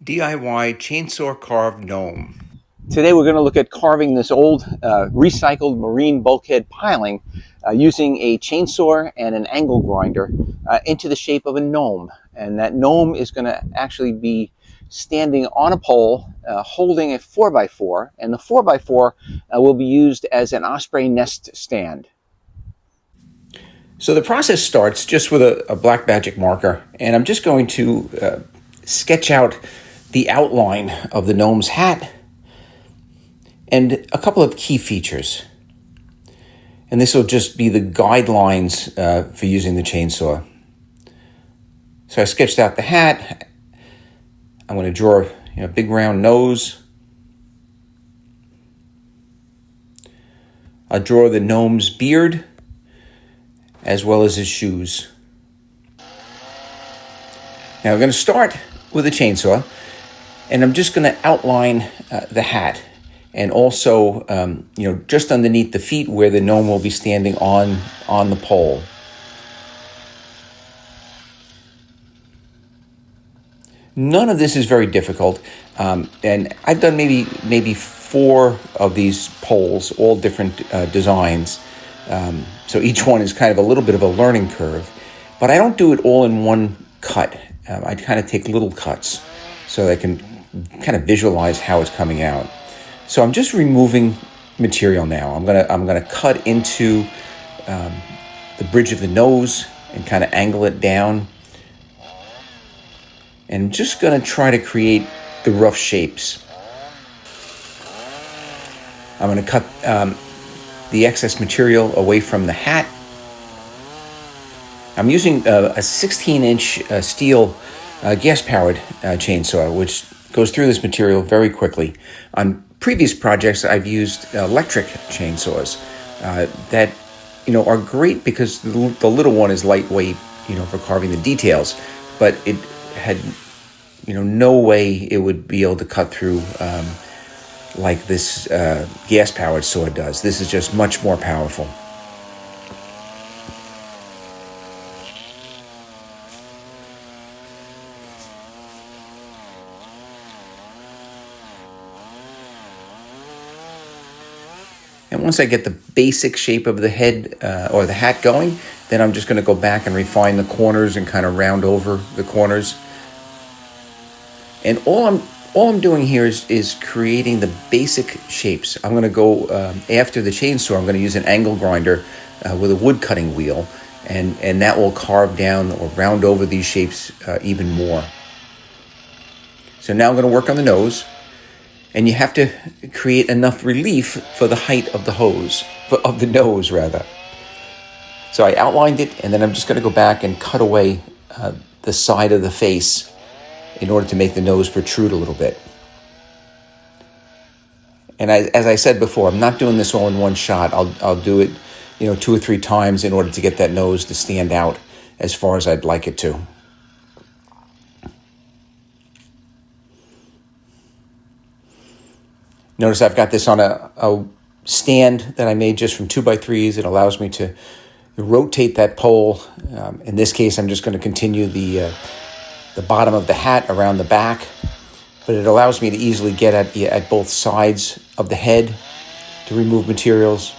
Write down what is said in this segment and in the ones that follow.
DIY chainsaw carved gnome. Today we're going to look at carving this old recycled marine bulkhead piling using a chainsaw and an angle grinder into the shape of a gnome. And that gnome is going to actually be standing on a pole holding a 4x4, and the 4x4 will be used as an osprey nest stand. So the process starts just with a black magic marker, and I'm just going to sketch out the outline of the gnome's hat and a couple of key features. And this will just be the guidelines for using the chainsaw. So I sketched out the hat. I'm going to draw a big round nose. I'll draw the gnome's beard as well as his shoes. Now we're going to start with a chainsaw, and I'm just going to outline the hat, and also just underneath the feet where the gnome will be standing on the pole. None of this is very difficult, and I've done maybe 4 of these poles, all different designs. So each one is kind of a little bit of a learning curve, but I don't do it all in one cut. I kind of take little cuts so I can kind of visualize how it's coming out. So I'm just removing material now. I'm gonna cut into the bridge of the nose and kind of angle it down. And I'm just gonna try to create the rough shapes. I'm gonna cut the excess material away from the hat. I'm using a 16-inch steel gas-powered chainsaw, which goes through this material very quickly. On previous projects, I've used electric chainsaws that are great because the little one is lightweight, for carving the details, but it had no way it would be able to cut through like this gas-powered saw does. This is just much more powerful. And once I get the basic shape of the head or the hat going, then I'm just going to go back and refine the corners and kind of round over the corners. And all I'm doing here is creating the basic shapes. I'm going to go after the chainsaw. I'm going to use an angle grinder with a wood cutting wheel, and that will carve down or round over these shapes even more. So now I'm going to work on the nose. And you have to create enough relief for the height of the nose rather. So I outlined it, and then I'm just going to go back and cut away the side of the face in order to make the nose protrude a little bit. And as I said before, I'm not doing this all in one shot. I'll do it, 2 or 3 times in order to get that nose to stand out as far as I'd like it to. Notice I've got this on a stand that I made just from 2x3s. It allows me to rotate that pole. In this case, I'm just going to continue the bottom of the hat around the back, but it allows me to easily get at both sides of the head to remove materials.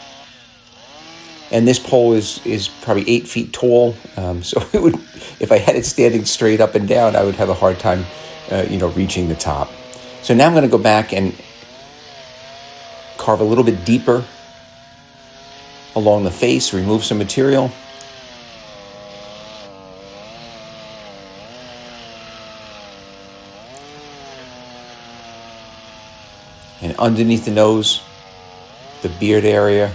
And this pole is probably 8 feet tall, so it would, if I had it standing straight up and down, I would have a hard time, reaching the top. So now I'm going to go back and carve a little bit deeper along the face, remove some material. And underneath the nose, the beard area.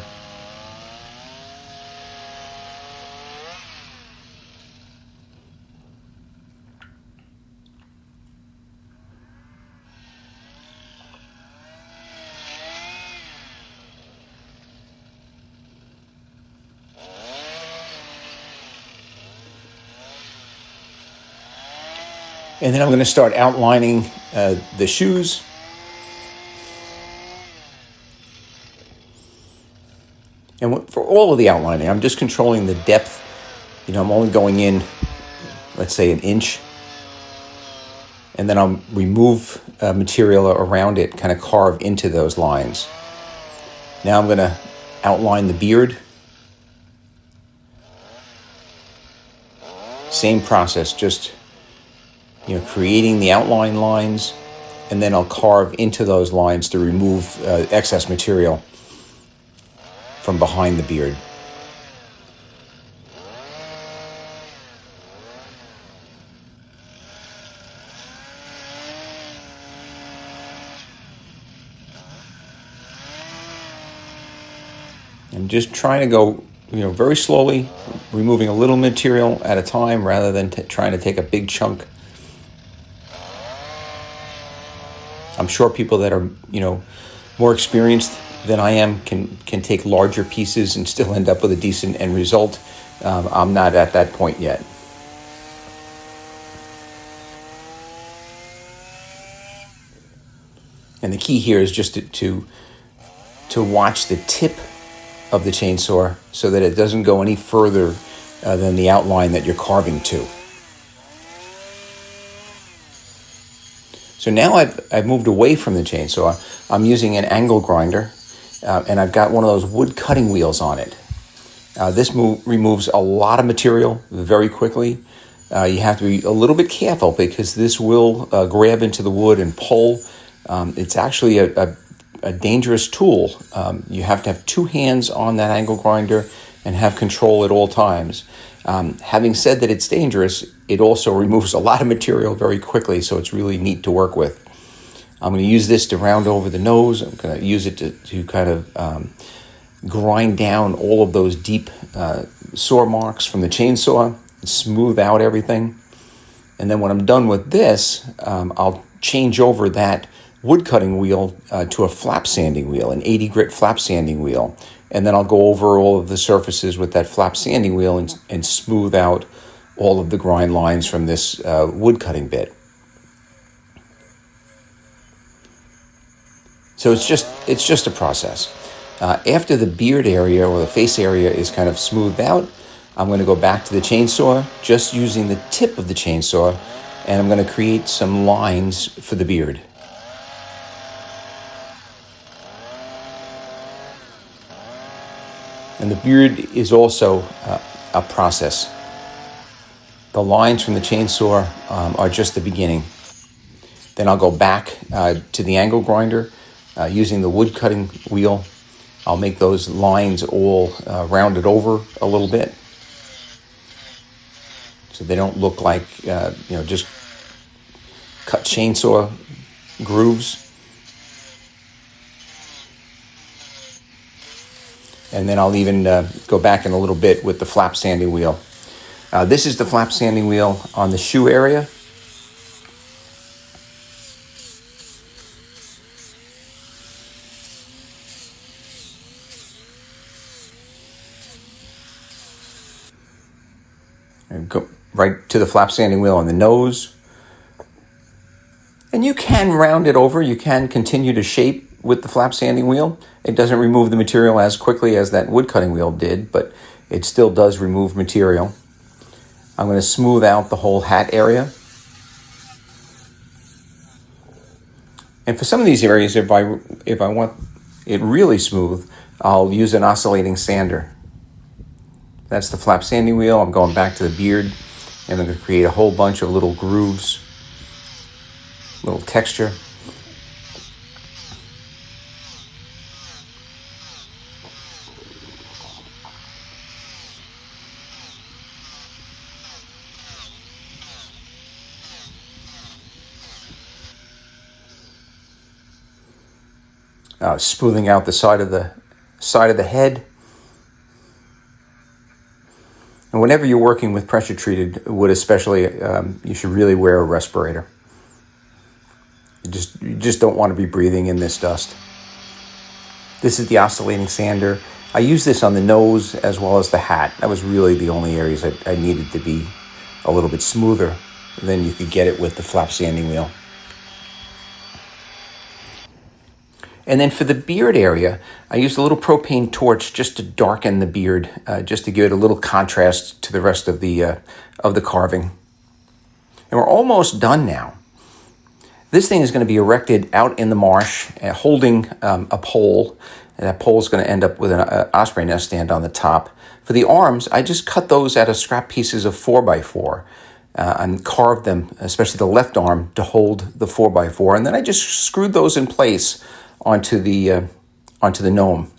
And then I'm going to start outlining the shoes. And for all of the outlining, I'm just controlling the depth. I'm only going in, let's say, an inch. and then I'll remove material around it, kind of carve into those lines. Now I'm going to outline the beard. Same process, just creating the outline lines, and then I'll carve into those lines to remove excess material from behind the beard. I'm just trying to go, very slowly, removing a little material at a time rather than trying to take a big chunk. I'm sure people that are, more experienced than I am can take larger pieces and still end up with a decent end result. I'm not at that point yet. And the key here is just to watch the tip of the chainsaw so that it doesn't go any further than the outline that you're carving to. So now I've moved away from the chainsaw. I'm using an angle grinder, and I've got one of those wood cutting wheels on it. This removes a lot of material very quickly. You have to be a little bit careful because this will grab into the wood and pull. It's actually a dangerous tool. You have to have two hands on that angle grinder and have control at all times. Having said that it's dangerous, it also removes a lot of material very quickly, so it's really neat to work with. I'm going to use this to round over the nose. I'm going to use it to kind of grind down all of those deep saw marks from the chainsaw and smooth out everything. And then when I'm done with this, I'll change over that wood cutting wheel to a flap sanding wheel, an 80 grit flap sanding wheel. And then I'll go over all of the surfaces with that flap sanding wheel and smooth out all of the grind lines from this wood cutting bit. So it's just a process. After the beard area or the face area is kind of smoothed out, I'm going to go back to the chainsaw, just using the tip of the chainsaw, and I'm going to create some lines for the beard. And the beard is also a process. The lines from the chainsaw are just the beginning. Then I'll go back to the angle grinder using the wood cutting wheel. I'll make those lines all rounded over a little bit so they don't look like just cut chainsaw grooves. And then I'll even go back in a little bit with the flap sanding wheel. This is the flap sanding wheel on the shoe area. And go right to the flap sanding wheel on the nose. And you can round it over. You can continue to shape with the flap sanding wheel. It doesn't remove the material as quickly as that wood cutting wheel did, but it still does remove material. I'm going to smooth out the whole hat area. And for some of these areas, if I want it really smooth, I'll use an oscillating sander. That's the flap sanding wheel. I'm going back to the beard, and I'm going to create a whole bunch of little grooves, little texture. Smoothing out the side of the head. And whenever you're working with pressure treated wood, especially, you should really wear a respirator. You just don't want to be breathing in this dust. This is the oscillating sander. I use this on the nose as well as the hat. That was really the only areas I needed to be a little bit smoother than you could get it with the flap sanding wheel. And then for the beard area, I used a little propane torch just to darken the beard, just to give it a little contrast to the rest of the carving. And we're almost done now. This thing is going to be erected out in the marsh, holding a pole. And that pole is going to end up with an osprey nest stand on the top. For the arms, I just cut those out of scrap pieces of 4x4 and carved them, especially the left arm, to hold the 4x4. And then I just screwed those in place onto the gnome.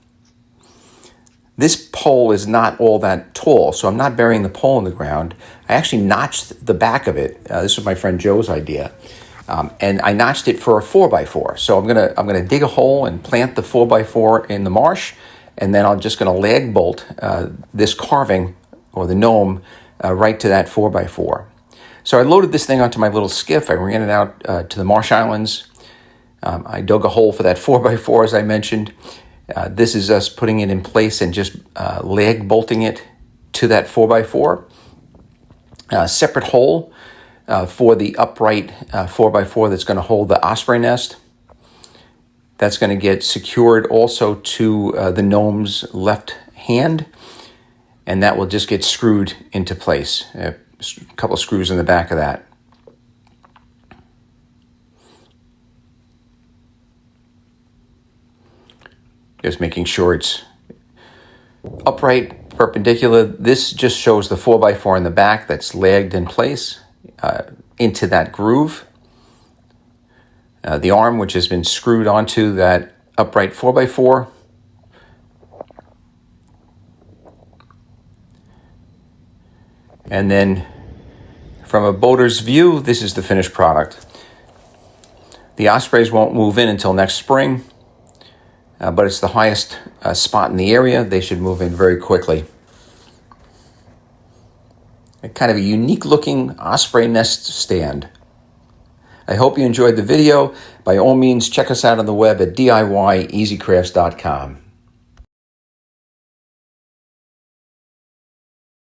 This pole is not all that tall, so I'm not burying the pole in the ground. I actually notched the back of it. This was my friend Joe's idea. And I notched it for a 4x4. So I'm gonna dig a hole and plant the 4x4 in the marsh, and then I'm just gonna lag bolt this carving, or the gnome, right to that 4x4. So I loaded this thing onto my little skiff. I ran it out to the Marsh Islands. I dug a hole for that 4x4, as I mentioned. This is us putting it in place and just lag bolting it to that 4x4. Separate hole for the upright 4x4 that's going to hold the osprey nest. That's going to get secured also to the gnome's left hand, and that will just get screwed into place. A couple of screws in the back of that. Just making sure it's upright, perpendicular. This just shows the 4x4 in the back that's lagged in place into that groove. The arm, which has been screwed onto that upright 4x4. And then from a boater's view, this is the finished product. The ospreys won't move in until next spring. But it's the highest spot in the area. They should move in very quickly. A kind of a unique looking osprey nest stand. I hope you enjoyed the video. By all means, check us out on the web at DIYEasyCrafts.com.